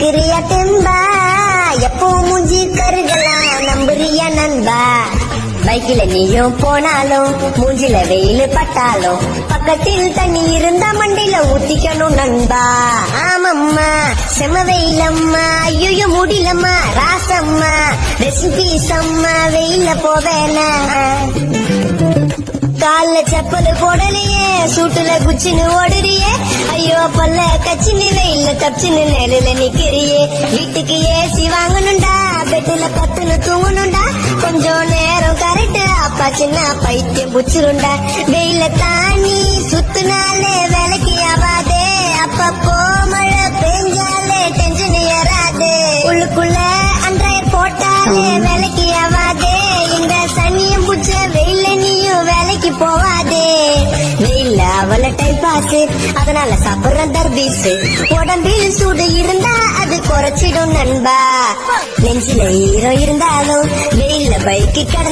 இருக்கிறியா தெம்பா, எப்போ மூஞ்சி கருகலாம் நம்புறியா நண்பா. பைக்கில நீயும் போனாலும் மூஞ்சில வெயில் பட்டாலும் பக்கத்தில் தண்ணி இருந்தா மண்டையில ஊத்திக்கணும் நண்பா. ஆமம்மா செம வெயிலம்மா, ஐயோ முடியலம்மா ராசம்மா, ரெசிபி சம்மா வெயில போவேனா. கால்ல செப்பல் போடலையே சூட்டுல குச்சின்னு ஓடுறியே, ஐயோ பல்ல கச்சின்னு வெயில தப்பிச்சுன்னு நிழல நிக்கிறியே. வீட்டுக்கு ஏசி வாங்கணும்டா, பெட்டுல பத்துன்னு தூங்கணும்டா, கொஞ்சம் நேரம் கரெக்ட் அப்பா சின்ன பைத்தியம் புச்சிருண்டா. வெயில தாண்டி சுத்துனாலே வேலைக்கு ஆவாதே, அப்பப்போ மழை பெஞ்சாலே டென்ஷன் ஏறாது, உள்ளுக்குள்ள அன்றாயிரம் போட்டாலே வேலைக்கு ஆவாதே. இந்த சனியம் புச்ச வெயில நீயும் வேலைக்கு போவாதே. வெயில அவள டைம் பாஸ், அதனால சாப்பிடுற தர்பீஸ், உடம்பில் சூடு இருந்தா அது குறைச்சிடும் நண்பா. நெஞ்சில ஈரம் இருந்தாலும் வெயில பைக்கு கடந்தா